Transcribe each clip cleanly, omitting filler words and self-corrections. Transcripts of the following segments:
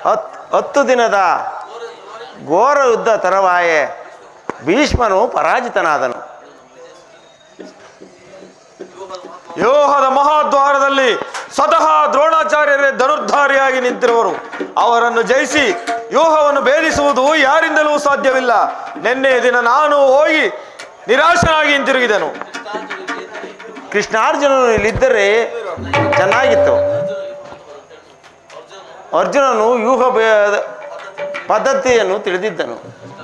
10 ದಿನದ ಘೋರ ಯುದ್ಧ ತರುವಾಯೇ ಭೀಷ್ಮನು ಪರಾಜಿತನಾದನು. ವ್ಯೂಹದ ಮಹಾದ್ವಾರದಲ್ಲಿ ಸ್ವತಃ ದ್ರೋಣಾಚಾರ್ಯರೇ ಧನುರ್ಧಾರಿಯಾಗಿ ನಿಂತಿರುವರು. ಅವರನ್ನು ಜಯಿಸಿ ವ್ಯೂಹವನ್ನು ಭೇದಿಸುವುದು ಯಾರಿಂದಲೂ ಸಾಧ್ಯವಿಲ್ಲ. ನಿನ್ನೆ ದಿನ ನಾನು ಹೋಗಿ ನಿರಾಶನಾಗಿ ಹಿಂತಿರುಗಿದನು. ಕೃಷ್ಣಾರ್ಜುನನು ಇಲ್ಲಿದ್ದರೆ ಚೆನ್ನಾಗಿತ್ತು. ಅರ್ಜುನನು ವ್ಯೂಹ ಪದ್ಧತಿಯನ್ನು ತಿಳಿದಿದ್ದನು.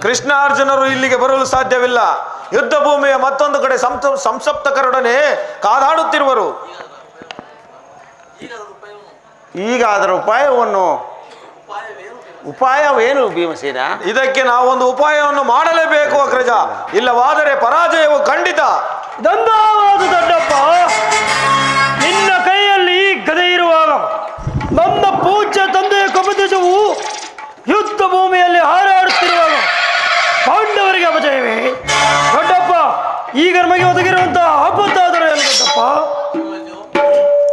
ಕೃಷ್ಣಾರ್ಜುನರು ಇಲ್ಲಿಗೆ ಬರಲು ಸಾಧ್ಯವಿಲ್ಲ. ಯುದ್ಧ ಭೂಮಿಯ ಮತ್ತೊಂದು ಕಡೆ ಸಂಸಪ್ತಕರೊಡನೆ ಕಾದಾಡುತ್ತಿರುವರು. ಈಗ ಅದರ ಉಪಾಯವೇನು ಭೀಮಸೇನ? ಇದಕ್ಕೆ ನಾವೊಂದು ಉಪಾಯವನ್ನು ಮಾಡಲೇಬೇಕು ಅಗ್ರಜ, ಇಲ್ಲವಾದರೆ ಪರಾಜಯವು ಖಂಡಿತ. ದಂಡವಾದ ದೊಡ್ಡಪ್ಪ, ನಿನ್ನ ಕೈಯಲ್ಲಿ ಗದೆ ಇರುವಾಗ ನನ್ನ ಪೂಜ್ಯ ತಂದೆಯ ಕಪಧ್ವಜವು ಯುದ್ಧ ಭೂಮಿಯಲ್ಲಿ ಹಾರಾಡುತ್ತಿರುವಾಗ ಪಾಂಡವರಿಗೆ ಅಪಜಯವೇ? ದೊಡ್ಡಪ್ಪ, ಈಗ ನಮಗೆ ಒದಗಿರುವಂತಹ ಆಪತ್ತಾದರೂ ಏನು ದೊಡ್ಡಪ್ಪ?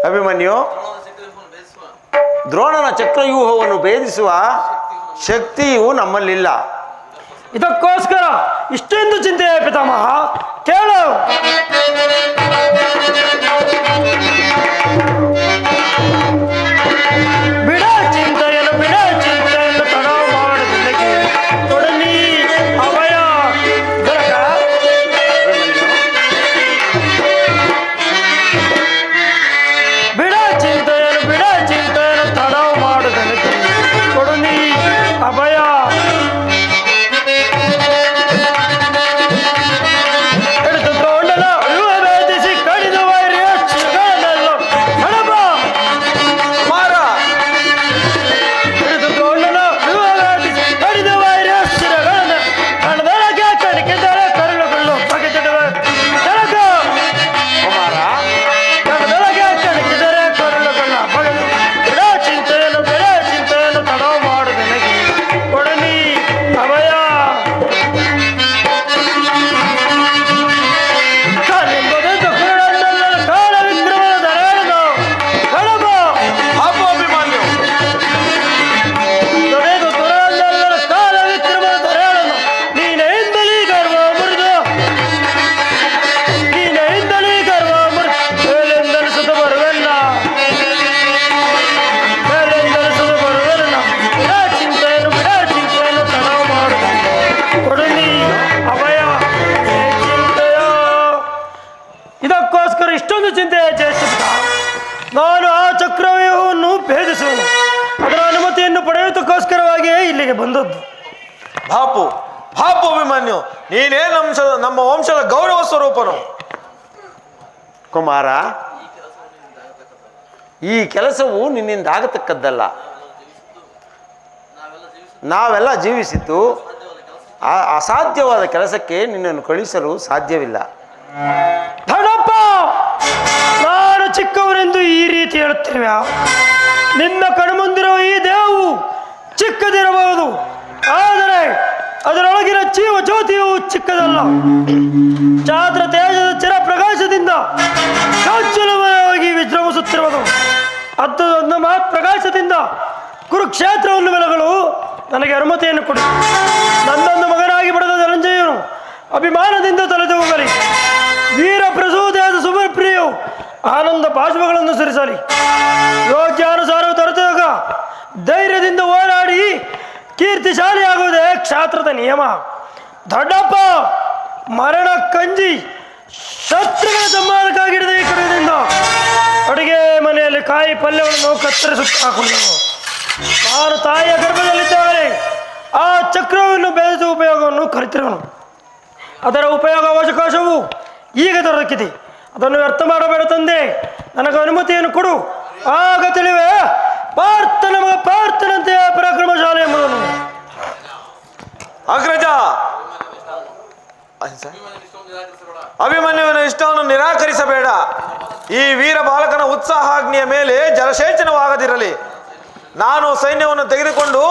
ಅಭಿಮನ್ಯು, ದ್ರೋಣನ ಚಕ್ರವ್ಯೂಹವನ್ನು ಭೇದಿಸುವ ಶಕ್ತಿಯು ನಮ್ಮಲ್ಲಿಲ್ಲ. ಇದಕ್ಕೋಸ್ಕರ ಇಷ್ಟೊಂದು ಚಿಂತೆ ಪಿತಾಮಹ. ಕೇಳು, ಬಿಡ ಚಿಂತೆಯನ್ನು ತಡ ಮಾಡದಿಲ್ಲಕ್ಕೆ ತೊಡಲಿ ಅಭಯ ದೊರಕ. ಬಿಡ ಚಿಂತೆಯನ್ನು ತಡ ಮಾಡದಿಲ್ಲಕ್ಕೆ ತೊಡಲಿ ಅಭಯ. ನಾನು ಆ ಚಕ್ರವ್ಯೂಹವನ್ನು ಭೇದಿಸುವನು. ಅದರ ಅನುಮತಿಯನ್ನು ಪಡೆಯುವುದಕ್ಕೋಸ್ಕರವಾಗಿಯೇ ಇಲ್ಲಿಗೆ ಬಂದದ್ದು. ಬಾಪು ಅಭಿಮನ್ಯು, ನೀನೇ ನಮ್ಮ ವಂಶದ ಗೌರವ ಸ್ವರೂಪನು. ಕುಮಾರ, ಈ ಕೆಲಸವು ನಿನ್ನಿಂದ ಆಗತಕ್ಕದ್ದಲ್ಲ. ನಾವೆಲ್ಲ ಜೀವಿಸಿದ್ದು ಅಸಾಧ್ಯವಾದ ಕೆಲಸಕ್ಕೆ ನಿನ್ನನ್ನು ಕಳಿಸಲು ಸಾಧ್ಯವಿಲ್ಲ. ಧನಪ್ಪ, ನಾನು ಚಿಕ್ಕವರೆಂದು ಈ ರೀತಿ ಹೇಳುತ್ತಿರುವೆ. ನಿನ್ನ ಕಣ್ಮುಂದಿರುವ ಈ ದೇಹವು ಚಿಕ್ಕದಿರಬಹುದು, ಆದರೆ ಅದರೊಳಗಿನ ಜೀವ ಜ್ಯೋತಿಯು ಚಿಕ್ಕದಲ್ಲ. ಚಾತ್ರ ತೇಜದ ಚಿರಪ್ರಕಾಶದಿಂದ ಶಾಂಚಲವಾಗಿ ವಿಜೃಂಭಿಸುತ್ತಿರುವುದು. ಅದು ಮಹತ್ ಪ್ರಕಾಶದಿಂದ ಕುರುಕ್ಷೇತ್ರವನ್ನು ಬೆಳಗಲು ನನಗೆ ಅನುಮತಿಯನ್ನು ಕೊಡಿ. ನನ್ನೊಂದು ಮಗನಾಗಿ ಪಡೆದ ಧನಂಜಯನು ಅಭಿಮಾನದಿಂದ ತೊಲೆದು ಹೋಗಲಿ. ವೀರ ಪ್ರಸೂತಿಯಾದ ಸುಮಪ್ರಿಯು ಆನಂದ ಬಾಷ್ಪಗಳನ್ನು ಸುರಿಸಲಿ. ಯೋಗ್ಯಾನುಸಾರವು ದೊರೆತಾಗ ಧೈರ್ಯದಿಂದ ಹೋರಾಡಿ ಕೀರ್ತಿಶಾಲಿಯಾಗುವುದೇ ಕ್ಷಾತ್ರದ ನಿಯಮ. ದೊಡ್ಡಪ್ಪ, ಮರಣ ಕಂಜಿ ಶತ್ರುಗಳ ಸಂಹಾರಕ್ಕಾಗಿಡದ ಈ ಕಡೆಯಿಂದ ಅಡುಗೆ ಮನೆಯಲ್ಲಿ ಕಾಯಿ ಪಲ್ಯವನ್ನು ಕತ್ತರಿಸುತ್ತಾ ಹಾಕೊಂಡೆವು. ನಾನು ತಾಯಿಯ ಗರ್ಭದಲ್ಲಿದ್ದಾಗಲೇ ಆ ಚಕ್ರವನ್ನು ಬೇಯಿಸುವ ಉಪಯೋಗವನ್ನು ಕಲಿತಿರುವನು. ಅದರ ಉಪಯೋಗ ಅವಕಾಶವು ಈಗ ದೊರಕಿದೆ. ಅದನ್ನು ವ್ಯರ್ಥ ಮಾಡಬೇಡ ತಂದೆ, ನನಗೆ ಅನುಮತಿಯನ್ನು ಕೊಡು. ಆಗ ತಿಳಿವೆ ಪಾರ್ಥನಂತೆ ಪರಾಕ್ರಮಶಾಲಿ ಎಂಬುದನ್ನು. ಅಗ್ರಜ, ಅಭಿಮನ್ಯುವಿನ ಇಷ್ಟವನ್ನು ನಿರಾಕರಿಸಬೇಡ. ಈ ವೀರ ಬಾಲಕನ ಉತ್ಸಾಹಾಗ್ನಿಯ ಮೇಲೆ ಜಲಸೇಚನವಾಗದಿರಲಿ. ನಾನು ಸೈನ್ಯವನ್ನು ತೆಗೆದುಕೊಂಡು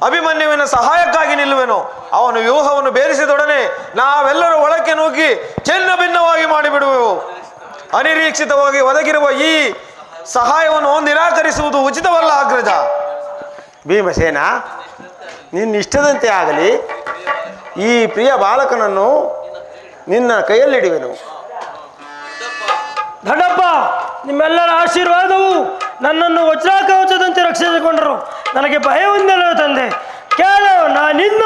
ಅಭಿಮನ್ಯುವಿನ ಸಹಾಯಕ್ಕಾಗಿ ನಿಲ್ಲುವೆನು. ಅವನು ವ್ಯೂಹವನ್ನು ಭೇದಿಸಿದೊಡನೆ ನಾವೆಲ್ಲರೂ ಒಳಕ್ಕೆ ನುಗ್ಗಿ ಚಿನ್ನ ಭಿನ್ನವಾಗಿ ಮಾಡಿಬಿಡುವೆವು. ಅನಿರೀಕ್ಷಿತವಾಗಿ ಒದಗಿರುವ ಈ ಸಹಾಯವನ್ನು ನಿರಾಕರಿಸುವುದು ಉಚಿತವಲ್ಲ ಅಗ್ರಜ. ಭೀಮಸೇನ, ನಿನ್ನ ಇಷ್ಟದಂತೆ ಆಗಲಿ. ಈ ಪ್ರಿಯ ಬಾಲಕನನ್ನು ನಿನ್ನ ಕೈಯಲ್ಲಿಡುವೆನು. ದೊಡ್ಡಪ್ಪ, ನಿಮ್ಮೆಲ್ಲರ ಆಶೀರ್ವಾದವು ನನ್ನನ್ನು ವಜ್ರಾಕವಚದಂತೆ ರಕ್ಷಿಸಿಕೊಂಡರು. ನನಗೆ ಭಯವೊಂದಲ್ಲ ತಂದೆ. ಕೇಳು, ನಾನಿನ್ನ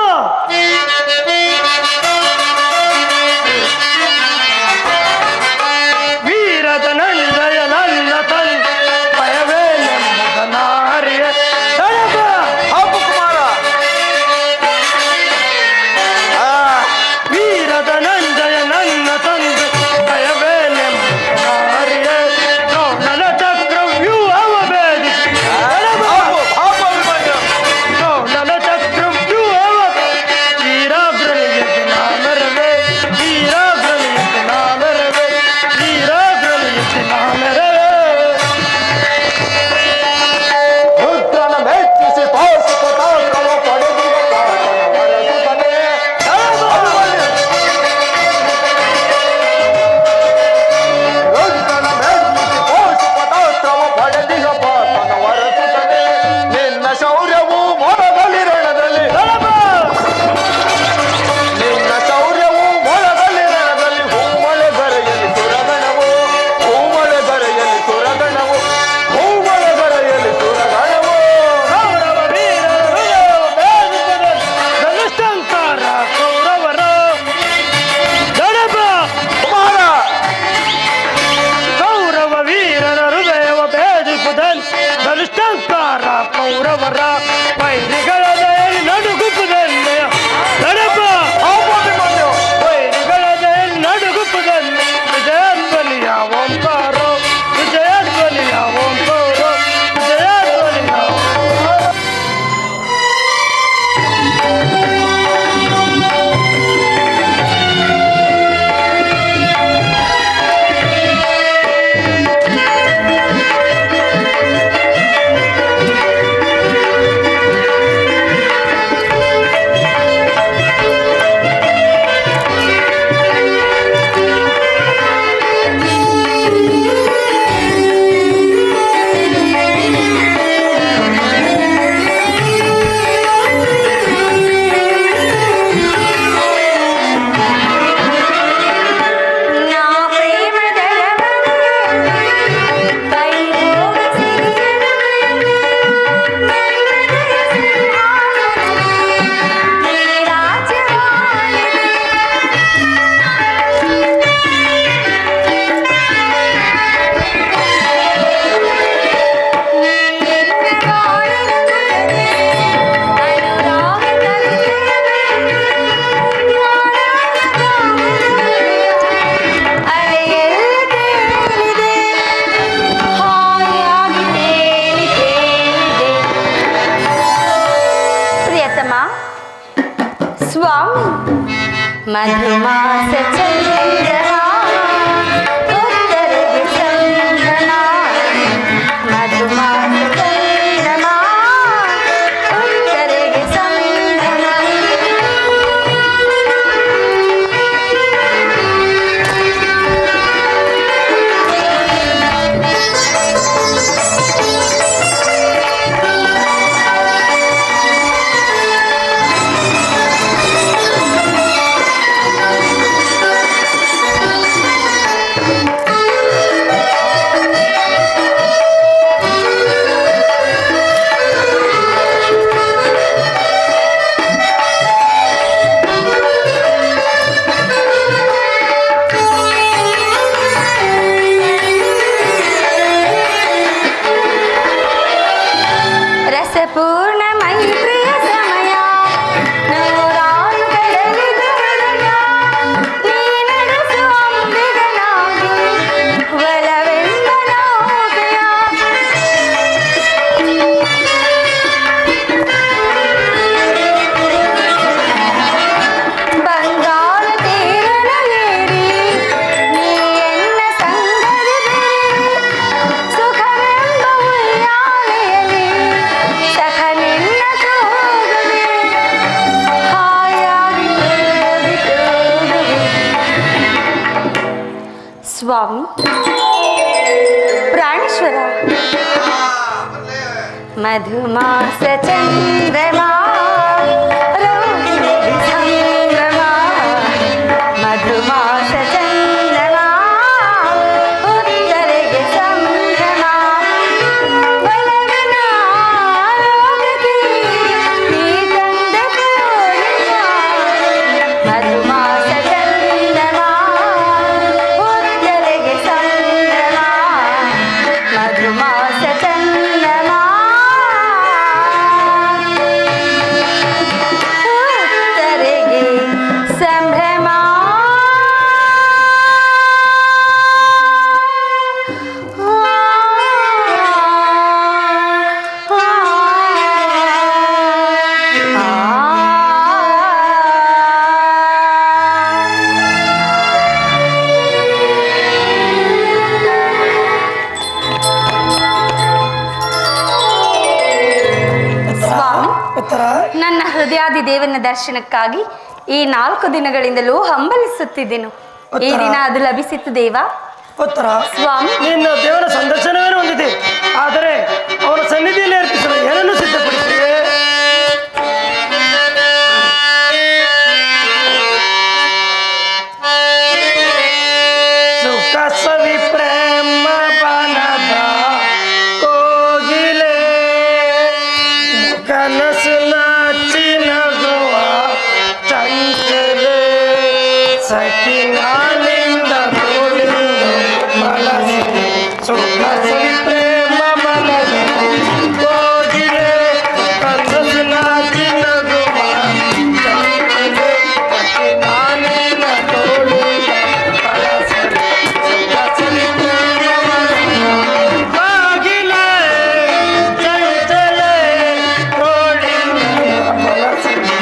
ವೀರದ ನಂದಯ ನನ್ನ ತನ್ ಭಯವೇ ನೆಮ್ಮದನಾರಿಯ ದೊಡ್ಡಪ್ಪ. ಹೌದು ಕುಮಾರ. ವೀರದ ನಂದಯ ನನ್ನ ತಂದೆ ಭಯವೇ ನೆಮ್ಮದನಾರಿಯ ದ್ರೋಣನ ಚಕ್ರವ್ಯೂಹವ ಭೇದಿಸಿ ದ್ರೋಣನ ಚಕ್ರವ್ಯೂಹವ ವೀರಾಗ್ರನಿಯಕ್ಕೆ ನಾಮೆರವೆ ವೀರಾಗ್ರನಿಯಕ್ಕೆ ನಾಮೆರವೆ ವೀರಾಗ್ರನಿಯಕ್ಕೆ ನಾಮೆರವೆ. ರುದ್ರನ ಮೆಚ್ಚಿಸಿ ಪಾಶುಪತಾಸ್ತ್ರವ ಪಡೆದಿರುವ ವರಸುತ್ತನೆ. ರುದ್ರನ ಮೆಚ್ಚಿಸಿ ಪಾಶುಪತಾಸ್ತ್ರವ ಪಡೆದಿರುವ ಪಾರ್ಥನ ವರಸುತ್ತನೆ. ನಿನ್ನ ಶೌರ್ಯವು ಮೊಳಗಲಿ ರಣದಲ್ಲಿ, ನಿನ್ನ ಶೌರ್ಯವು ಮೊಳಗಲಿ ರಣದಲ್ಲಿ. ಹೂಮಳೆ ಗರೆಯಲ್ಲಿ ಸುರಗಣವು, ಹೂಮಳೆ ಗರೆಯಲ್ಲಿ ಸುರಗಣವು, ಹೂಮಳೆ ಗರೆಯಲ್ಲಿ ಸುರಗಣವು. ಕೌರವ ವೀರರ ಹೃದಯವ ಭೇದಿಸದೆ ಧನುಷ್ಟಂಕಾರ ಕೌರವರ ದೊಡ್ಡಪ್ಪ. ಕುಮಾರ, ಕೌರವ ವೀರರ ಹೃದಯವ ಭೇದಿಸುವುದನ್ ಧನುಷ್ಟಂಕಾರ ಕೌರವರ ವೈರಿಗಳ ದಯೆಯಲ್ಲಿ ನಡುಗುಪ್ಪುದನ್ನೇ ದೊಡ್ಡಪ್ಪ. ಅಭಿಮನ್ಯು. ವೈರಿಗಳ ದಯೆಯಲ್ಲಿ ನಡುಗುಪ್ಪುದನ್ನೇ ವಿಜಯಧ್ವನಿಯ ಓಂಕಾರ ವಿಜಯಧ್ವನಿಯ ಓಂಕಾರ ವಿಜಯಧ್ವನಿಯ ನಾ ಪ್ರೇಮದರ ಕೈ ಹೋಗಿಸಿದರ ಮೈಮದಯ ಸಿಂಹಾಸನ ನೀ ರಾಜವಾಣಿದೆ. ನೀನೆನ್ನ ಬಾಳಿನ ಕುಲದೆ ಅನುರಾಗ ಅಲೆಯಲ್ಲಿ ತೇಲಿದೆ ಹಾಯಾಗಿ ತೇಲಿ ತೇಲಿದೆ. ಪ್ರಿಯತಮ ಸ್ವಾಮಿ, ಮಧುಮಾಸ ಚಂದ್ರನ ಉತ್ತರಿಗೆ ಚಂದ್ರನ, ಮಧುಮಾಸ ಚಂದ್ರನ ಉತ್ತರಿಗೆ ಚಂದ್ರನ. मधुमास चंद्रमा रोहिणी संगमा मधुमास चंद्रमा उत्तरेगे संभ्रमा बलवना रोगकी नीतंद कोरिया मधुमास चंद्रमा उत्तरेगे संभ्रमा मधुमास चंद्रमा उत्तरेगे संभ्रमा ಸ್ವಾಮಿ, ಉತ್ತರ ನನ್ನ ಹೃದಯಾದಿ ದೇವನ ದರ್ಶನಕ್ಕಾಗಿ ಈ 4 ದಿನಗಳಿಂದಲೂ ಹಂಬಲಿಸುತ್ತಿದ್ದೆನು. ಈ ದಿನ ಅದು ಲಭಿಸಿತು ದೇವ. ಉತ್ತರ ಸ್ವಾಮಿ, ನಿನ್ನ ದೇವರ ಸಂದರ್ಶನವೇನು ಹೊಂದಿದೆ, ಆದರೆ ಅವನ ಸನ್ನಿಧಿಯಲ್ಲಿ ಅರ್ಪಿಸಲು ಏನನ್ನು ಸಿದ್ಧಪಡಿಸಿದೆ? ಸುಖ ಸವಿ ಪ್ರೇಮ ಬನದ ಕೋಗಿಲೆ ಕನಸು ನಾಚಿ ನಗುವ ಚಂಚಲೆ ಸಖಿ ನಾನಿಂದ ತೋಳಿಂದು ಮನಸ್ಸಿಗೆ ಸುಖ ಸವಿ ಪ್ರೇಮ ಬನದ ಕೋಗಿಲೆ ಕನಸು ನಾಚಿ ನಗುವ ಚಂಚಲೆ ಸಖಿ ನಾನಿಂದ ತೋಳಿಂದ ಮನಸ್ಸಿಗೆ ಸುಖ ಸವಿ ಪ್ರೇಮ ಬನದ ಕೋಗಿಲೆ ಚಂಚಲೆ ತೋಳಿಂದ ಮನಸ್ಸಿಗೆ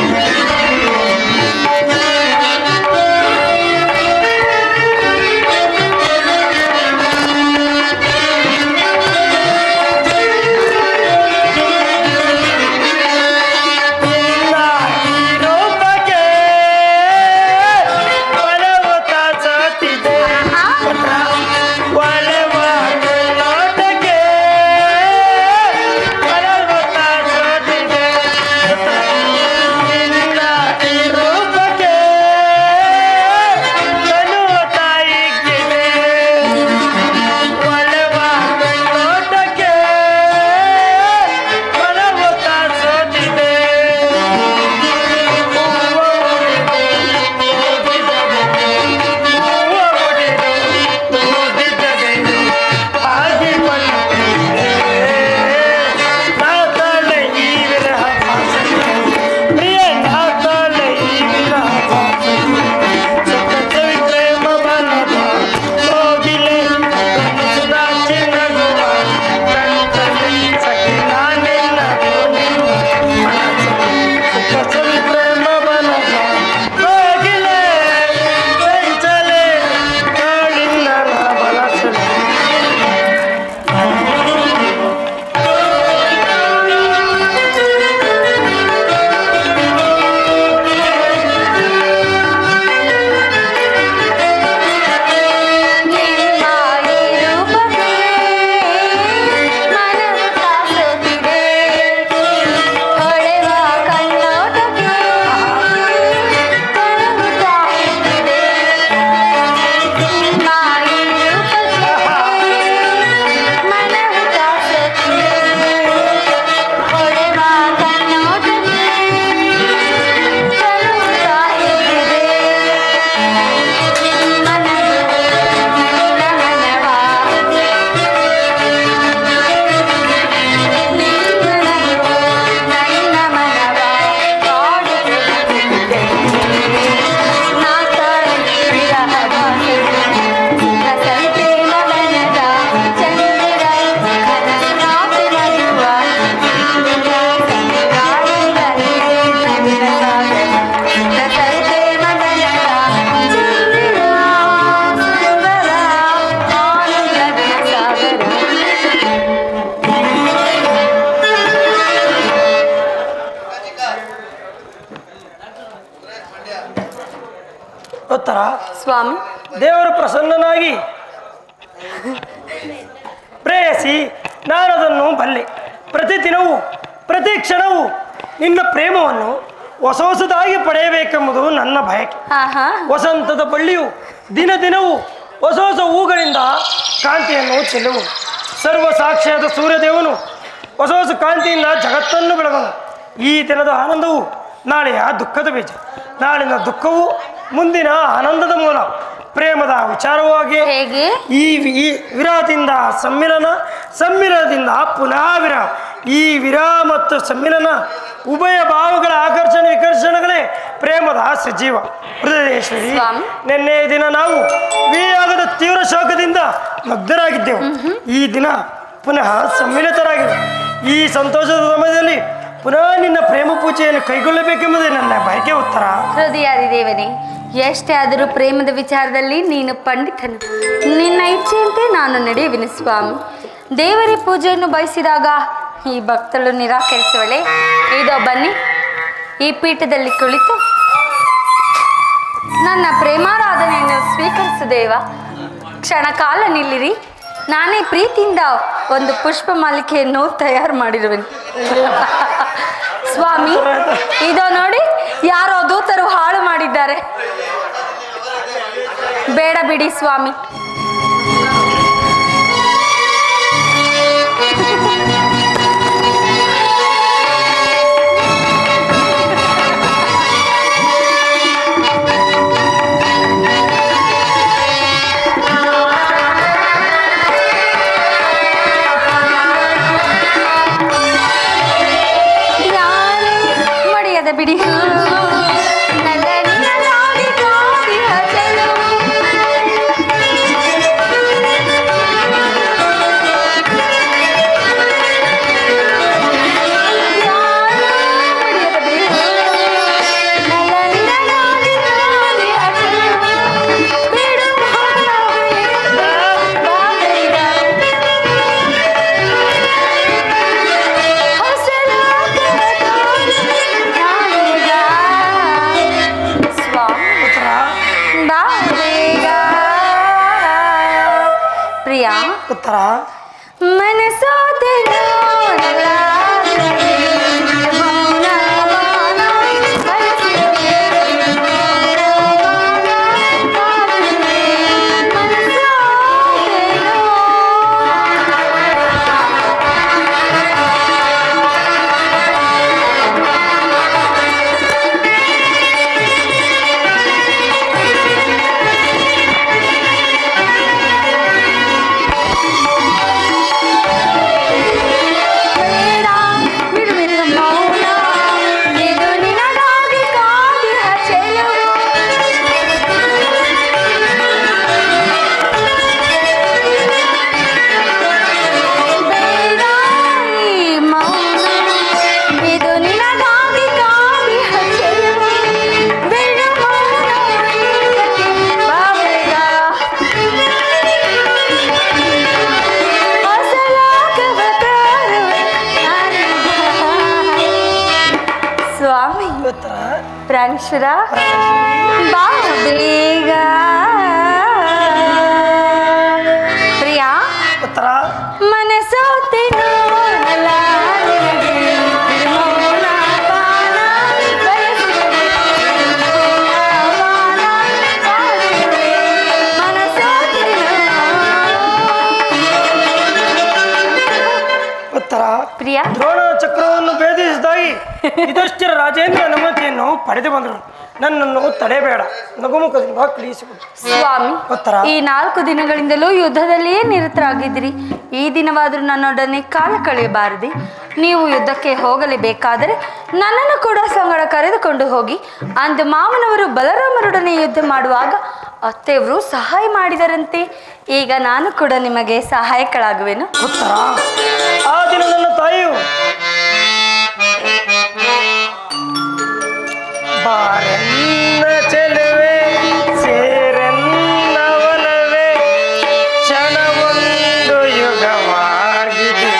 ಉತ್ತರ ಸ್ವಾಮಿ, ದೇವರು ಪ್ರಸನ್ನನಾಗಿ ಪ್ರೇಯಸಿ ನಾನದನ್ನು ಬಲ್ಲೆ, ಪ್ರತಿ ದಿನವೂ ಪ್ರತಿ ಕ್ಷಣವೂ ನಿನ್ನ ಪ್ರೇಮವನ್ನು ಹೊಸ ಹೊಸದಾಗಿ ಪಡೆಯಬೇಕೆಂಬುದು ನನ್ನ ಬಯಕೆ. ಆಹಾ ವಸಂತದ ಬಳ್ಳಿಯು ದಿನ ದಿನವೂ ಹೊಸ ಹೊಸ ಹೂಗಳಿಂದ ಕಾಂತಿಯನ್ನು ಚೆಲ್ಲುವು. ಸರ್ವ ಸಾಕ್ಷಿಯಾದ ಸೂರ್ಯದೇವನು ಹೊಸ ಹೊಸ ಕಾಂತಿಯಿಂದ ಜಗತ್ತನ್ನು ಬೆಳಗನು. ಈ ದಿನದ ಆನಂದವು ನಾಳೆಯ ದುಃಖದ ಬೀಜ, ನಾಳಿನ ದುಃಖವು ಮುಂದಿನ ಆನಂದದ ಮೂಲ. ಪ್ರೇಮದ ವಿಚಾರವಾಗಿ ಹೇಗೆ? ಈ ವಿರಹದಿಂದ ಸಮ್ಮಿಲನ, ಸಮ್ಮಿಲನದಿಂದ ಪುನಃ ವಿರಹ. ಈ ವಿರಹ ಮತ್ತು ಸಮ್ಮಿಲನ ಉಭಯ ಭಾವಗಳ ಆಕರ್ಷಣೆ ವಿಕರ್ಷಣೆಗಳೇ ಪ್ರೇಮದ ಸಜೀವ. ಹೃದಯೇಶ್ವರಿ, ಸ್ವಾಮಿ. ನಿನ್ನೆ ದಿನ ನಾವು ವಿಯೋಗದ ತೀವ್ರ ಶೋಕದಿಂದ ಮಗ್ನರಾಗಿದ್ದೆವು. ಈ ದಿನ ಪುನಃ ಸಮ್ಮಿಲಿತರಾಗಿರು. ಈ ಸಂತೋಷದ ಸಮಯದಲ್ಲಿ ಪುನಃ ನಿನ್ನ ಪ್ರೇಮ ಪೂಜೆಯನ್ನು ಕೈಗೊಳ್ಳಬೇಕೆಂಬುದೇ ನನ್ನ ಬಯಕೆ. ಉತ್ತರ. ಹೃದಯಾದಿ ದೇವನೇ, ಎಷ್ಟೇ ಆದರೂ ಪ್ರೇಮದ ವಿಚಾರದಲ್ಲಿ ನೀನು ಪಂಡಿತನು. ನಿನ್ನ ಇಚ್ಛೆಯಂತೆ ನಾನು ನಡೆಯುವೆನು ಸ್ವಾಮಿ. ದೇವರ ಪೂಜೆಯನ್ನು ಬಯಸಿದಾಗ ಈ ಭಕ್ತಳು ನಿರಾಕರಿಸುವಳೆ. ಇದೋ ಬನ್ನಿ, ಈ ಪೀಠದಲ್ಲಿ ಕುಳಿತು ನನ್ನ ಪ್ರೇಮಾರಾಧನೆಯನ್ನು ಸ್ವೀಕರಿಸು ದೇವ. ಕ್ಷಣ ಕಾಲ ನಿಲ್ಲಿರಿ, ನಾನೇ ಪ್ರೀತಿಯಿಂದ ಒಂದು ಪುಷ್ಪ ಮಾಲಿಕೆಯನ್ನು ತಯಾರು ಮಾಡಿರುವೆನು. ಸ್ವಾಮಿ, ಇದೋ ನೋಡಿ, ಯಾರೋ ದೂತರು ಹಾಳು ಮಾಡಿದ್ದಾರೆ. ಬೇಡ ಬಿಡಿ ಸ್ವಾಮಿ. ಬಿಡಿ. ಉತ್ತರ. ಪ್ರಾಣೇಶ್ವರ, ಬಾ ಬೇಗ. ಪ್ರಿಯಾ, ಉತ್ತರ. ಮನಸೋತೆನೋ ಉತ್ತರ. ಪ್ರಿಯಾ, ದ್ರೋಣ ಚಕ್ರವನ್ನು ಭೇದಿಸಿದಾಗಿ ಯುಧಿಷ್ಠಿರ ರಾಜೇಂದ್ರ ಅನುಮತಿಯನ್ನು ಪಡೆದು ಬಂದರು. ನನ್ನನ್ನು ತಡೆಬೇಡ, ನಗುಮುಖದಿಂದ ಕಳುಹಿಸಿಬಿಡು. ಸ್ವಾಮಿ, ಉತ್ತರ. ಈ 4 ದಿನಗಳಿಂದಲೂ ಯುದ್ಧದಲ್ಲಿಯೇ ನಿರತರಾಗಿದ್ದೀರಿ. ಈ ದಿನವಾದರೂ ನನ್ನೊಡನೆ ಕಾಲ ಕಳೆಯಬಾರದೆ. ನೀವು ಯುದ್ಧಕ್ಕೆ ಹೋಗಲೇಬೇಕಾದರೆ ನನ್ನನ್ನು ಕೂಡ ಸಂಗಡ ಕರೆದುಕೊಂಡು ಹೋಗಿ. ಅಂದು ಮಾವನವರು ಬಲರಾಮರೊಡನೆ ಯುದ್ಧ ಮಾಡುವಾಗ ಅತ್ತೆಯವರು ಸಹಾಯ ಮಾಡಿದರಂತೆ. ಈಗ ನಾನು ಕೂಡ ನಿಮಗೆ ಸಹಾಯಕಳಾಗುವೆನು. ಉತ್ತರ. ಆ ದಿನ ನನ್ನ ತಾಯಿಯು ಬಾರೆನ್ನ ಚೆಲುವೆ ಸೇರೆನ್ನವನವೇ ಕ್ಷಣವೊಂದು ಯುಗವಾಗಿದೆ.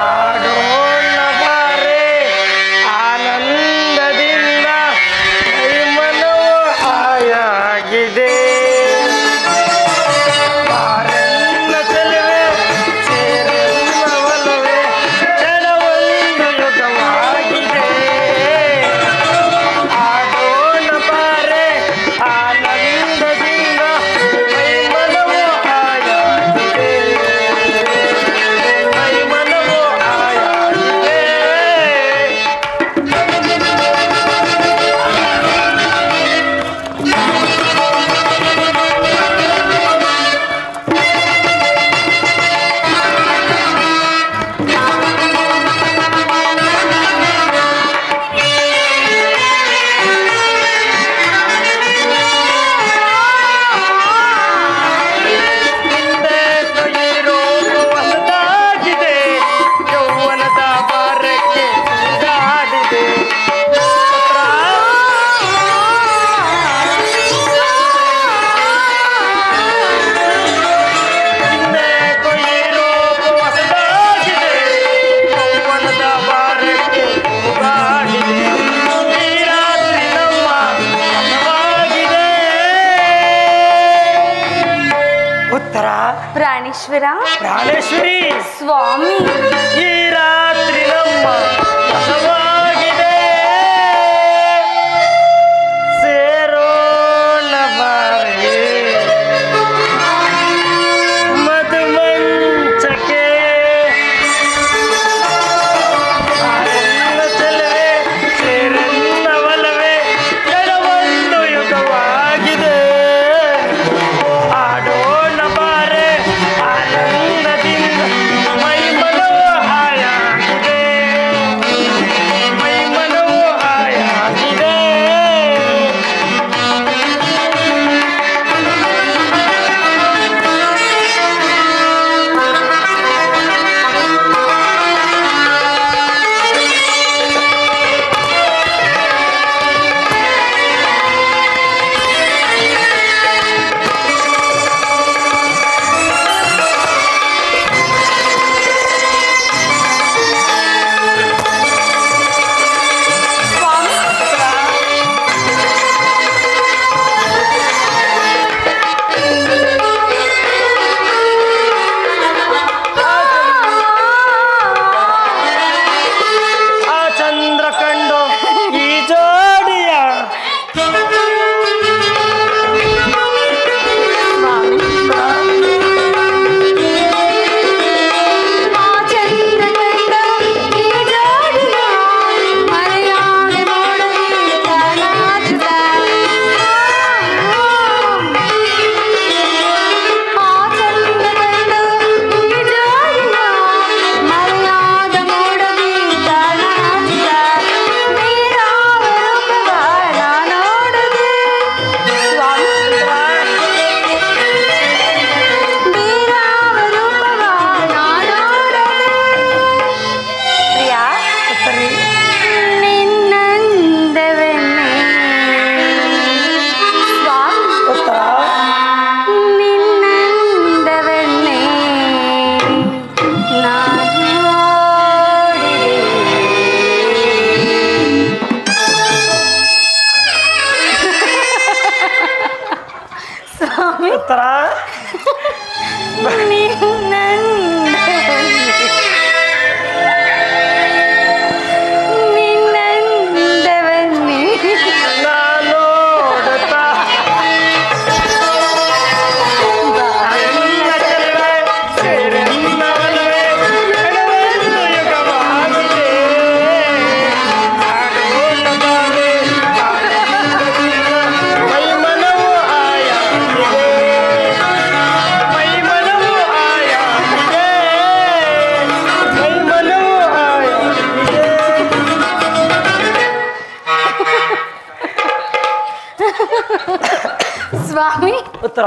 ಆಡೋಣ ಬಾರೆ ಆನಂದದಿಂದ ಮನವು ಹಾಯಾಗಿದೆ. ಬಾರೆನ್ನ ಚೆಲುವೆ ಪ್ರಾಣೇಶ್ವರ. ಪ್ರಾಣೇಶ್ವರಿ, ಸ್ವಾಮಿ, ಈ ರಾತ್ರಿ ನಮ್ಮ ವಶವಾಗಿದೆ. ಸೇರೋಣ ಬಾರೆ ಮಧುಮಂಚಕ್ಕೆ. ಚೆಲುವೆ ಸೇರನ್ನ ಒಲವೇ ಎಡವೊಂದು ಯುಗವಾಗಿದೆ. ಆಡೋಣ ಬಾರೆ ಆನಂದದಿಂದ ಮೈ ಮನವು ಹಾಯಾಗಿದೆ. ಮೈ ಮನವು ಹಾಯಾಗಿದೆ. ಸ್ವಾಮಿ, ಆ ಚಂದ್ರ ಕಂಡು ಈ ಜೋಡಿಯ ಆ ಚಂದ್ರ ಕಂಡ ಈ ಜೋಡಿಯ ಮರೆಯಾದೆ ನೋಡಲಿ ನಾಚುತ್ತ. ಆ ಚಂದ್ರ ಕಂಡ ಈ ಜೋಡಿಯ ಮರೆಯಾದ ನೋಡಲಿ ನಾಚುತ್ತ. ನೀರಾವ ರೂಪವ ನಾ ನೋಡದೆ. ಸ್ವಾಮಿ, ನೀರಾವ ರೂಪವ ನಾ ನೋಡದೆ. ಪ್ರಿಯಾ, ನಿನ್ನಂದವೆನ್ನೆ. ಸ್ವಾಮಿ, ಉತ್ತರ ನಿನ್ನಂದವೆನ್ನೆ ನಾನು ನೋಡಿದೆ. ಸ್ವಾಮಿ, ಉತ್ತರ ನಿನ್ನಂದವೆನ್ನಿ ನಾನು ನೋಡುತ್ತಾ ಅನ್ನ ಚೆಲುವೆ ಸೇರನ್ನ ಒಲವೇ ಎಡವೊಂದು ಯುಗವಾಗಿದೆ. ಆಡೋಣ ಬಾರೆ ಆನಂದದಿಂದ ಮೈ ಮನವು ಆಯಾಗಿದೆ. ಮೈ ಮನವು ಆಯಾಗಿದೆ. ಮೈ ಮನವು ಆಯಾಗಿದೆ. ಸ್ವಾಮಿ, ಉತ್ತರ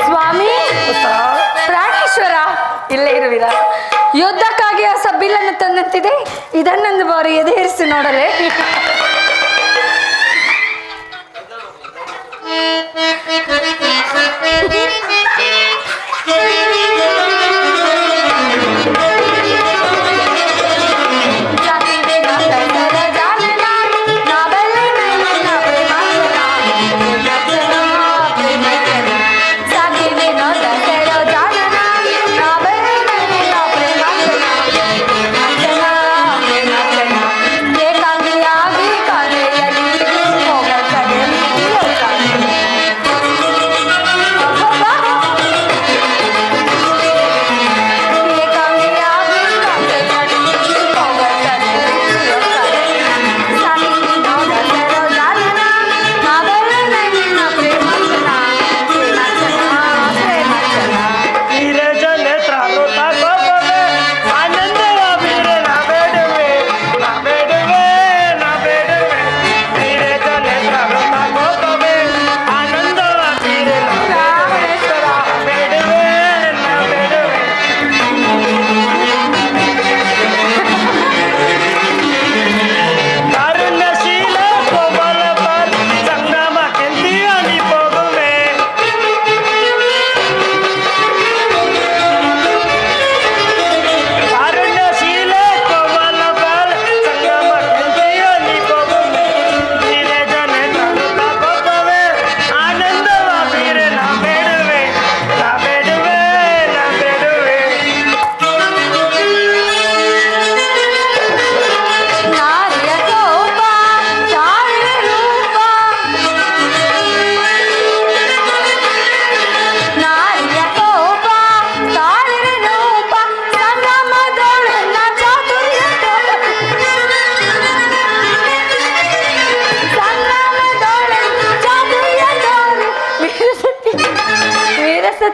ಸ್ವಾಮಿ, ಉತ್ತರ ಪ್ರಾಣೇಶ್ವರ ಇಲ್ಲೇ ಇರುವಿರಾ? ಯುದ್ಧಕ್ಕಾಗಿ ಹೊಸ ಬಿಲ್ಲನ್ನು ತಂದಂತಿದೆ. ಇದನ್ನೊಂದು ಬಾರಿ ಎದೆಹರಿಸಿ ನೋಡಲೇ. ಜಾತಿದೆ ನಾ ಕನ್ನಡ ಜಾನನ, ನಾ ಬಲ್ಲೆ ನನ್ನ ಪ್ರೇಮಾಂಜನ. ಪ್ರೇಮಾಂಜನ. ಸಾಕಿದೆ ನಾ ಕನ್ನಡ ಜಾನನ, ನಾ ಬಲ್ಲೆ ನನ್ನ ಪ್ರೇಮಾಂಜನ. ಪ್ರೇಮಾಂಜನ, ಪ್ರೇಮಾಂಜನ. ಏಕಾಂಗಿಯಾಗಿ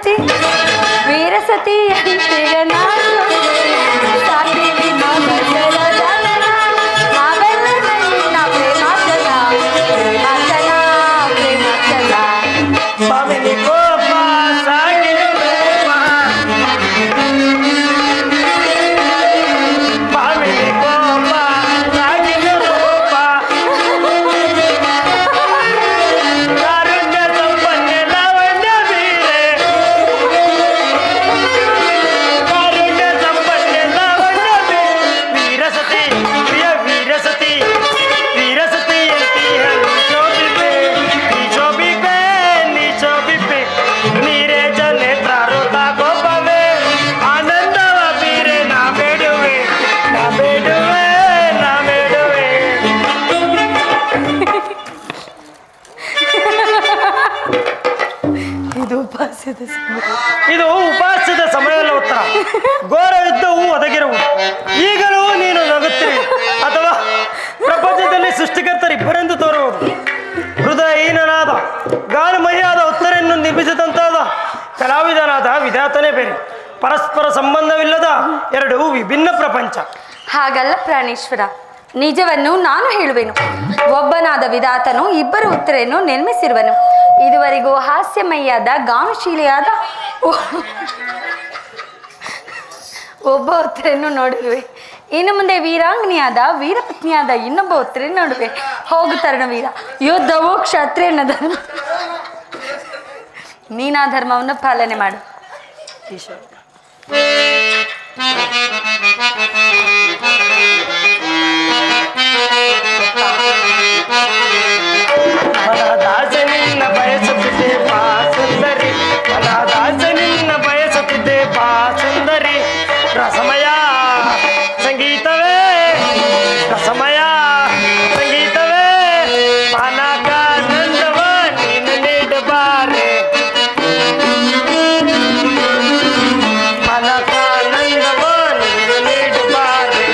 ವೀರಸತಿ ವೀರಸತಿ ಅಂತೀಗ ನಾನು ಸಾಕಿವಿ ಮಮತೆಯ ಜನನ. ನಾವೆಲ್ಲ ನಿನ್ನ ಪ್ರೇಮಾಚಲ ಪ್ರೇಮಾಚಲ ಪ್ರೇಮಾಚಲ. ಮಾಮಿನಿ ಕೋಪ ಸಾಗಿಲು ರೂಪ. ಮಾಮಿನಿ ಕೋಪ ಸಾಗಿಲು ರೂಪ. ಕಾರುಣ್ಯ ಸಂಪನ್ನೆ ಲಾವಣ್ಯ ವೀರೆ. ಕಾರುಣ್ಯ ಸಂಪನ್ನೆ ಲಾವಣ್ಯ ವೀರಸತಿ ಪ್ರಿಯ ವೀರಸತಿ ವೀರಸತಿ ಶೋಭಿಪೆ ಶೋಭಿಪೆ ಶೋಭಿಪೆ ನೀರೇ ಜನೇತ್ರಾರುತ ಗೋಪವೇ ಆನಂದವ ಬೀರೆ ನಾ ಬೇಡುವೆ ನಾ ಬೇಡುವೆ ನಾ ಬೇಡುವೆ. ಇದು ಉಪವಾಸದ ಸಮಯ. ಇದು ಉಪವಾಸದ ಸಮಯವಲ್ಲ ಉತ್ತರ. ಘೋರ ಯುದ್ಧವು ಒದಗಿರುವುದು. ಈಗಲೂ ನೀನು ನಗುತ್ತೀರಿ ಅಥವಾ ಪ್ರಪಂಚದಲ್ಲಿ ಸೃಷ್ಟಿಕರ್ತರಿಬ್ಬರೆಂದು ತೋರುವುದು. ಹೃದಯಹೀನನಾದ ಗಾನಮಹಿಯಾದ ಉತ್ತರೆಯನ್ನು ನಿರ್ಮಿಸಿದಂತಾದ ಕಲಾವಿದನಾದ ವಿಧಾತನೇ ಬೇರೆ. ಪರಸ್ಪರ ಸಂಬಂಧವಿಲ್ಲದ ಎರಡು ವಿಭಿನ್ನ ಪ್ರಪಂಚ. ಹಾಗಲ್ಲ ಪ್ರಾಣೇಶ್ವರ, ನಿಜವನ್ನು ನಾನು ಹೇಳುವೆನು. ಒಬ್ಬನಾದ ವಿಧಾತನು ಇಬ್ಬರು ಉತ್ತರೆಯನ್ನು ನಿರ್ಮಿಸಿರುವನು. ಇದುವರೆಗೂ ಹಾಸ್ಯಮಯ್ಯಾದ ಗಾನಶೀಲಿಯಾದ ಒಬ್ಬ ಉತ್ತರೆಯನ್ನು ನೋಡುವೆ. ಇನ್ನು ಮುಂದೆ ವೀರಾಂಗನಿಯಾದ ವೀರಪತ್ನಿಯಾದ ಇನ್ನೊಬ್ಬ ಉತ್ತರೆ ನೋಡುವೆ. ಹೋಗು ತರುಣವೀರ, ಯುದ್ಧವು ಕ್ಷತ್ರಿಯನ ಧರ್ಮ. ನೀನಾ ಧರ್ಮವನ್ನು ಪಾಲನೆ ಮಾಡು. ಈಶ್ವರ ಮನದಾಸೆ ನಿನ್ನ ಬಯಸುತ್ತಿದ್ದೆ ಬಾ ಸುಂದರಿ. ಮನದಾಸೆ ನಿನ್ನ ಬಯಸುತ್ತಿದ್ದೆ ಬಾ ಸುಂದರಿ. ರಸಮಯ ಸಂಗೀತವೇ ರಸಮಯ ಸಂಗೀತವೇ ಪಾನಕಾನಂದವ ನೀನು ನೀಡಬಾರೆ. ಪಾನಕಾನಂದವ ನೀನು ನೀಡಬಾರೆ.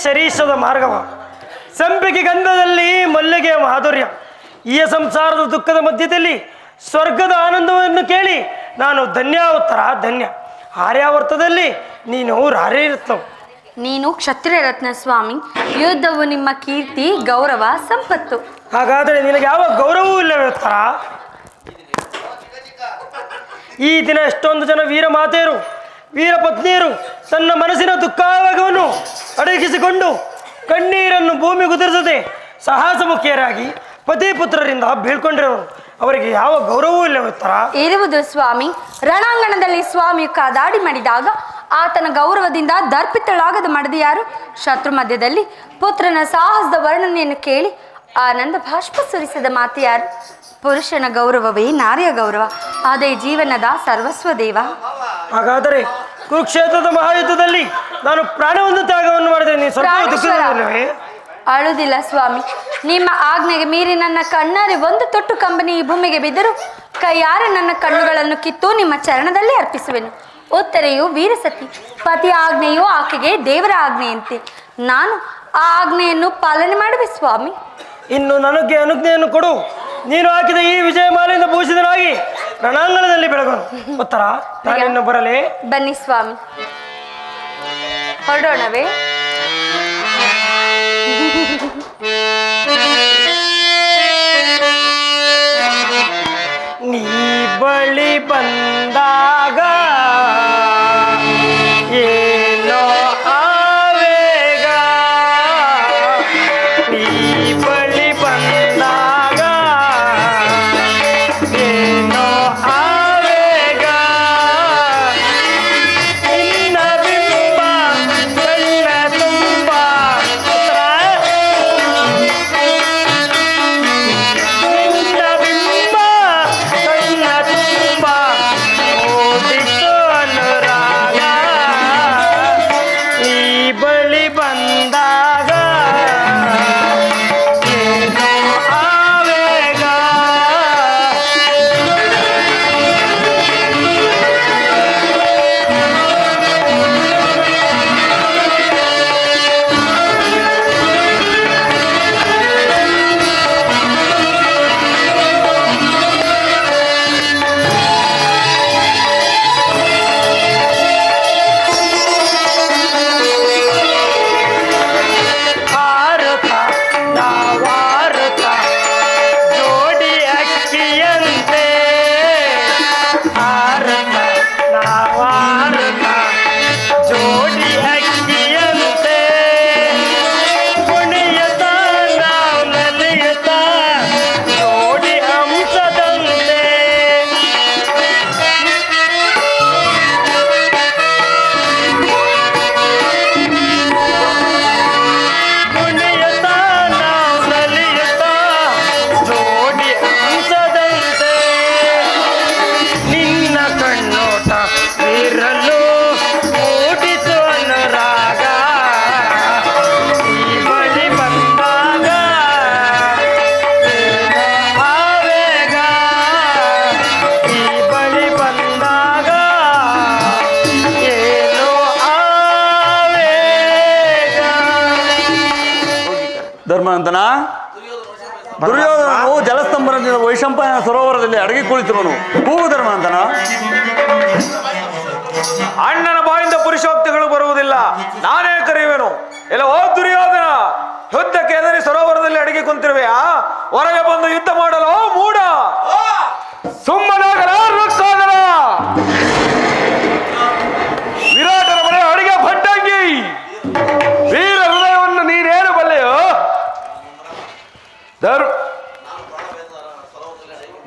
ಶರೀಷದ ಮಾರ್ಗವ, ಸಂಪಿಗೆ ಗಂಧದಲ್ಲಿ ಮಲ್ಲಿಗೆಯ ಮಾಧುರ್ಯ. ಈ ಸಂಸಾರದ ದುಃಖದ ಮಧ್ಯದಲ್ಲಿ ಸ್ವರ್ಗದ ಆನಂದವನ್ನು ಕೇಳಿ ನಾನು ಧನ್ಯಾವತ್ತರ ಧನ್ಯ. ಆರ್ಯಾವರ್ತದಲ್ಲಿ ನೀನು ರಾರೇರತ್ನ. ನೀನು ಕ್ಷತ್ರಿಯ ರತ್ನ ಸ್ವಾಮಿ. ಯುದ್ಧವು ನಿಮ್ಮ ಕೀರ್ತಿ, ಗೌರವ, ಸಂಪತ್ತು. ಹಾಗಾದರೆ ನಿನಗೆ ಯಾವ ಗೌರವವೂ ಇಲ್ಲವೇ ಉತ್ತರ? ಈ ದಿನ ಎಷ್ಟೊಂದು ಜನ ವೀರ ಮಾತೆಯರು, ವೀರ ಪತ್ನಿಯರು ತನ್ನ ಮನಸ್ಸಿನ ದುಃಖಾವೇಗವನ್ನು ಅಡಗಿಸಿಕೊಂಡು ಕಣ್ಣೀರನ್ನು ಭೂಮಿ ಕುದುರಿಸದೆ ಸಾಹಸಮುಖಿಯರಾಗಿ ಪತಿ ಪುತ್ರರಿಂದ ಬೀಳ್ಕೊಂಡಿರೋರು. ಅವರಿಗೆ ಯಾವ ಗೌರವವೂ ಇಲ್ಲವೇ ಉತ್ತರ? ಇರುವುದು ಸ್ವಾಮಿ. ರಣಾಂಗಣದಲ್ಲಿ ಸ್ವಾಮಿ ಕಾದಾಡಿ ಮಾಡಿದಾಗ ಆತನ ಗೌರವದಿಂದ ದರ್ಪಿತಳಾಗದ ಮಡದಿ ಯಾರು? ಶತ್ರು ಮಧ್ಯದಲ್ಲಿ ಪುತ್ರನ ಸಾಹಸದ ವರ್ಣನೆಯನ್ನು ಕೇಳಿ ಆನಂದ ಬಾಷ್ಪ ಸುರಿಸಿದ ಮಾತು ಯಾರು? ಪುರುಷನ ಗೌರವವೇ ನಾರಿಯ ಗೌರವ, ಅದೇ ಜೀವನದ ಸರ್ವಸ್ವ ದೇವ. ಹಾಗಾದರೆ ಕುರುಕ್ಷೇತ್ರದ ಮಹಾಯುದ್ಧದಲ್ಲಿ ನಾನು ಪ್ರಾಣವನ್ನು ತ್ಯಾಗವನ್ನು ಮಾಡಿದೆ, ನೀನು ಸ್ವಲ್ಪ ದುಃಖವಿಲ್ಲವೇ? ಅಳುವುದಿಲ್ಲ ಸ್ವಾಮಿ. ನಿಮ್ಮ ಆಜ್ಞೆಗೆ ಮೀರಿ ನನ್ನ ಕಣ್ಣಾರೆ ಒಂದು ತೊಟ್ಟು ಕಂಬನಿ ಈ ಭೂಮಿಗೆ ಬಿದ್ದರೂ ಕೈಯಾರೆ ನನ್ನ ಕಣ್ಣುಗಳನ್ನು ಕಿತ್ತು ನಿಮ್ಮ ಚರಣದಲ್ಲಿ ಅರ್ಪಿಸುವೆನು. ಉತ್ತರೆಯು ವೀರಸತಿ, ಪತಿ ಆಜ್ಞೆಯು ಆಕೆಗೆ ದೇವರ ಆಜ್ಞೆಯಂತೆ. ನಾನು ಆ ಆಜ್ಞೆಯನ್ನು ಪಾಲನೆ ಮಾಡುವೆ ಸ್ವಾಮಿ. ಇನ್ನು ನನಗೆ ಅನುಜ್ಞೆಯನ್ನು ಕೊಡು. ನೀನು ಹಾಕಿದ ಈ ವಿಜಯ ಮಾಲೆಯಿಂದ ಭೂಷಿತನಾಗಿ ರಣಾಂಗಣದಲ್ಲಿ ಬೆಳಗೋನು. ಉತ್ತರ, ನಾನಿನ್ನು ಬರಲೇ? ಬನ್ನಿ ಸ್ವಾಮಿ, ಹೊರಡೋಣವೇ? ನೀ ಬಳಿ ಬಂದಾಗ ಏನೋ ಆವೇಗ, ನೀ ಬಳಿ ಬಂದಾಗ ಏನೋ ಆವೇಗ, ನಿನ್ನ ಬಿಂಬ ಕಣ್ಣ ತುಂಬ ನಿನ್ನ ಬಿಂಬ ಕಣ್ಣ ತುಂಬ ಓದಿತು ಅನುರಾಗ, ಈ ಬಳಿ ಬಂದಾಗ ಏನೋ ಆವೇಗ. ಹಾರುತ್ತ ನಾವಾರುತ್ತ ಜೋಡಿ ಅಕ್ಕಿಯಂತೆ, ಹಾರುತ್ತ ನಾವಾರುತ್ತ ಜೋಡಿ ಅಕ್ಕಿಯಂತೆ, ಕುಣಿಯುತ್ತ ನಾವು ನಲಿಯುತ್ತ ಜೋಡಿ ಹಂಸದಂತೆ. ಕುಣಿಯುತ್ತ ನಾವು ನಲಿಯುತ್ತ ಜೋಡಿ ಹಂಸದಂತೆ, ನಿನ್ನ ಕಣ್ಣೋಟ ಇರಲು ಮೂಡಿತು ಅನುರಾಗ, ಈ ಬಳಿ ಬಂದಾಗ ಏನೋ ಆವೇಗ, ಈ ಬಳಿ ಬಂದಾಗ ಏನೋ ಆವೇಗ. ಧರ್ಮನಂದನ, ದುರ್ಯೋಧನನು ಜಲಸ್ತಂಭನದಿಂದ ವೈಶಂಪಾಯನ ಸರೋವರದಲ್ಲಿ ಅಡಗಿ ಕುಳಿತಿರುವನು. ಕೂಗು ಧರ್ಮನಂದನ. ಅಣ್ಣನ ಬಾಯಿಂದ ಪುರುಷೋಕ್ತಿಗಳು ಬರುವುದಿಲ್ಲ, ನಾನೇ ಕರೆಯುವೆನು. ಎಲ್ಲ ಓ ದುರ್ಯೋಧನ, ಯುದ್ಧಕ್ಕೆ ಎದರಿ ಸರೋವರದಲ್ಲಿ ಅಡಗಿ ಕುಂತಿರುವೆಯಾ? ಹೊರಗೆ ಬಂದು ಯುದ್ಧ ಮಾಡಲು ಮೂಡ. ಸುಮ್ಮನಾಗರ ರುಕ್ಕಾದರ ವಿರಾಟನ ಮನೆ ಅಡಿಗೆ ಭಟ್ಟಂಗಿ, ವೀರ ಹೃದಯವನ್ನು ನೀನೇನು ಬಲ್ಲೆಯೋ?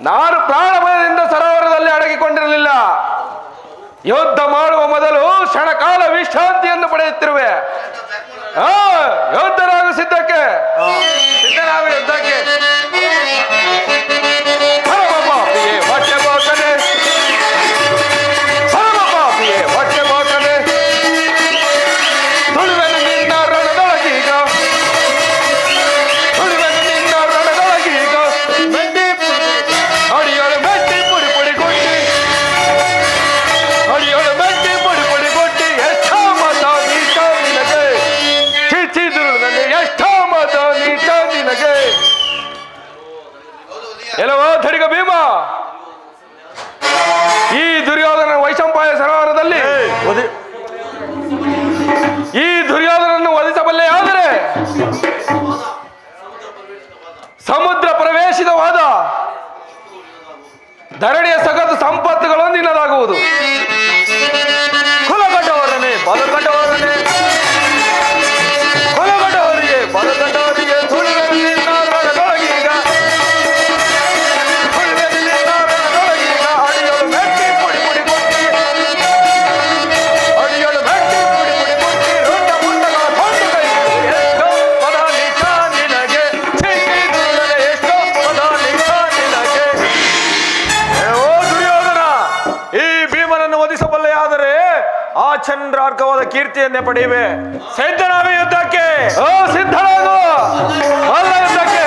ನಾನು ಪ್ರಾಣ ಭಯದಿಂದ ಸರೋವರದಲ್ಲಿ ಅಡಗಿಕೊಂಡಿರಲಿಲ್ಲ. ಯುದ್ಧ ಮಾಡುವ ಮೊದಲು ಕ್ಷಣಕಾಲ ವಿಶ್ರಾಂತಿಯನ್ನು ಪಡೆಯುತ್ತಿರುವೆ. ಯುದ್ಧರಾಗ ಸಿದ್ಧಕ್ಕೆ, ಸಿದ್ಧರಾಗ ಯುದ್ಧಕ್ಕೆ. ಹೊಟ್ಟೆ ಬೋಕನೆ, ಹೊಟ್ಟೆ ಬೋಕನೆ, ತುಳುವೆನು ನಿನ್ನ ರಣದೊಳಗೀಗ, ತುಳುವೆನು ನಿನ್ನ ರಣದೊಳಗೀಗ, ಮೆಟ್ಟಿ ಅಡಿಯೋಳು ಮೆಟ್ಟಿ ಪುಡಿ ಪುಡಿ ಕೊಟ್ಟಿ, ಅಡಿಯೋಳು ಮೆಟ್ಟಿ ಪುಡಿ ಪುಡಿ ಕೊಟ್ಟಿ, ಎಷ್ಟ ಮತ ನಿನಗೆ ಚಿ ಚಿ ಸಮುದ್ರ ಪ್ರವೇಶಿತವಾದ ಧರಣಿಯ ಸಗದು ಸಂಪತ್ತುಗಳು ನಿನ್ನದಾಗುವುದು. ಕುಲಗಟ್ಟವರನೇ ಬಲಗಟ್ಟವರನೇ, ಕುಲಗಟ್ಟವರಿಗೆ ಬಲಗಟ್ಟವರಿಗೆ ತುಳಿವೆಲ್ಲಿನ ರಣದೊಳಗೀಗ, ತುಳಿವೆಲ್ಲಿನ ರಣದೊಳಗೀಗ ಅಡಿಯಲು ಮೆಟ್ಟಿ ಪುಡಿ ಪುಡಿ ಕೊಟ್ಟಿ, ಅಡಿಯಲು ಮೆಟ್ಟಿ ಪುಡಿ ಪುಡಿ ಕೊಟ್ಟಿ ರುಂಡ ಮುಂಡಗಳ ಕೊಂಡು ಕೈ ಎಷ್ಟೋ ಪದ ನಿಜ ನಿನಗೆ ಚಿಕ್ಕಿದುದರೆ ಎಷ್ಟೋ ಪದ ನಿಜ ನಿನಗೆ. ಓ ದುರ್ಯೋಧನ, ಈ ಭೀಮನನ್ನು ವಧಿಸಬಲ್ಲೆಯಾದರೆ ಆ ಚಂದ್ರಾರ್ಕವಾದ ಕೀರ್ತಿಯನ್ನೇ ಪಡೆಯುವೆ. ಸಿದ್ಧನಾವೆ ಯುದ್ಧಕ್ಕೆ? ಓ ಸಿದ್ಧನಾಗು, ಅಲ್ಲ ಯುದ್ಧಕ್ಕೆ.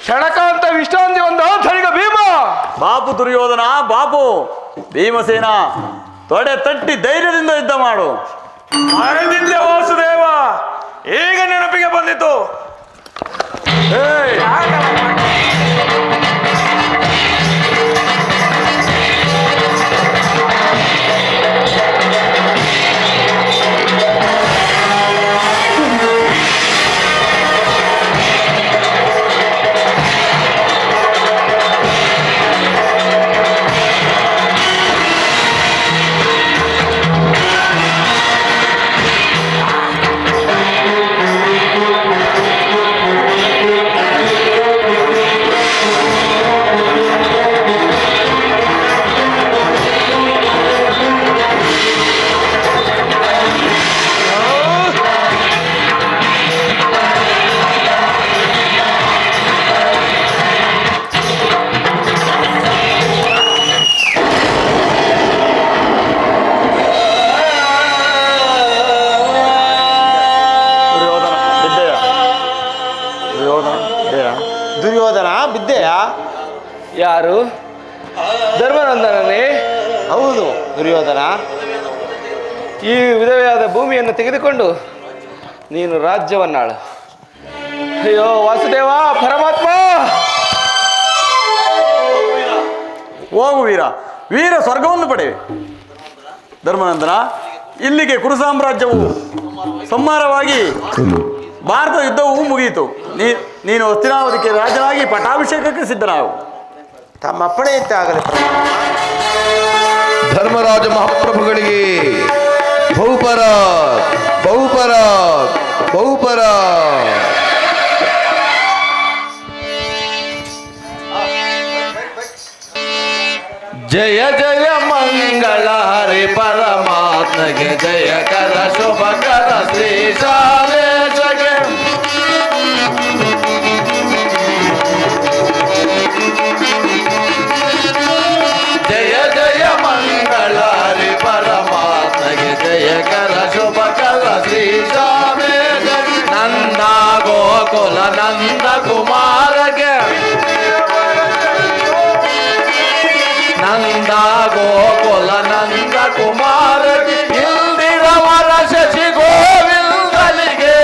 ಕ್ಷಣಕಾಂತ ವಿಶ್ರಾಂತಿ ಒಂದು ಧರಿಗ ಭೀಮ. ಬಾಪು ದುರ್ಯೋಧನ, ಬಾಪು ಭೀಮಸೇನ, ತೊಡೆ ತಟ್ಟಿ ಧೈರ್ಯದಿಂದ ಯುದ್ಧ ಮಾಡು. ಮರೆದಿದ್ದೆ ವಾಸುದೇವ, ಈಗ ನೆನಪಿಗೆ ಬಂದಿತು. ಏಯ್! ದುರ್ಯೋಧನ ಬಿದ್ದೆಯಾ? ಯಾರು? ಧರ್ಮನಂದನನೇ? ಹೌದು ದುರ್ಯೋಧನ. ಈ ವಿಧವೆಯಾದ ಭೂಮಿಯನ್ನು ತೆಗೆದುಕೊಂಡು ನೀನು ರಾಜ್ಯವನ್ನಾಳು. ಅಯ್ಯೋ ವಾಸುದೇವ ಪರಮಾತ್ಮ. ಹೋಗು ವೀರ, ವೀರ ಸ್ವರ್ಗವನ್ನು ಪಡೆವೆ. ಧರ್ಮನಂದನ, ಇಲ್ಲಿಗೆ ಕುರು ಸಾಮ್ರಾಜ್ಯವು ಸಂಹಾರವಾಗಿ ಭಾರತ ಯುದ್ಧವೂ ಮುಗಿಯಿತು. ನೀನು ಹಸ್ತಿನಾವತಿಗೆ ರಾಜನಾಗಿ ಪಟ್ಟಾಭಿಷೇಕಕ್ಕೆ ಸಿದ್ಧನಾಗು. ತಮ್ಮ ಅಪ್ಪಣೆಯಂತೆ ಆಗಲಿ. ಧರ್ಮರಾಜ ಮಹಾಪ್ರಭುಗಳಿಗೆ ಬಹುಪರ ಬಹುಪರ ಬಹುಪರ. ಜಯ ಜಯ ಮಂಗಳ ಹರಿ ಪರಮಾತ್ಮಗೆ ಜಯ ಕರ ಶುಭಕರ ಶ್ರೀ ಶಾಲೇಶಗೆ. ಜಯ ಜಯ ಮಂಗಳ ಹರಿ ಪರಮಾತ್ಮಗೆ ಜಯ ಕರ ಶುಭಕರ ಶ್ರೀ ಶಾಲೇಶಗೆ. ನಂದ ಗೋಕುಲ ನಂದ ಕುಮಾರಗೆ, ನಂದ ಗೋಕುಲ ನಂದ ಕುಮಾರ ಇಂದಿರವರ ಶಶಿ ಗೋವಿಂದನಿಗೆ,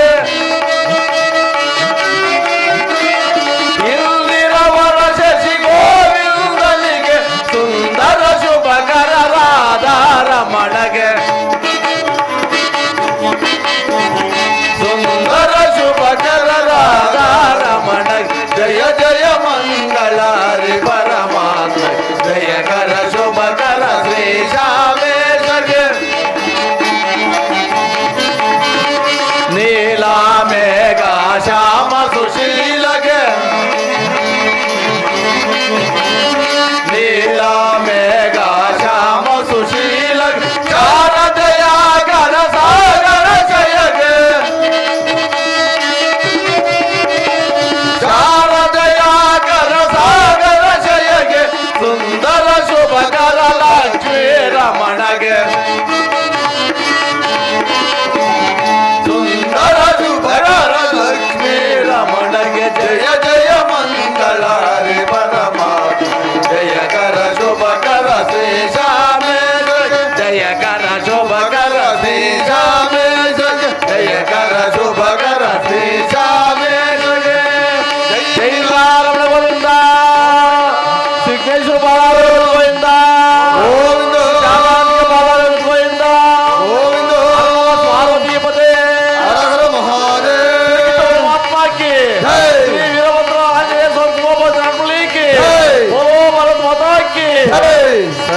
ಇಂದಿರವರ ಶಶಿ ಗೋವಿಂದನಿಗೆ ಸುಂದರ ಶುಭಕರ ರಾಧಾರಮಣಗೆ, ಸುಂದರ ಶುಭಕರ ರಾಧಾರಮಣಗೆ. ಜಯ ಜಯ ಮಂಗಳ ಹರಿ ಪರಮಾತ್ಮ ಜಯ ಕರ ಶುಭಕರ ಶ್ರೀ ಶಾಮೇಶ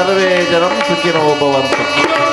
ಸರ್ವೇ ಜನಂ ಸುಖಿನೋ ಭವಂತು.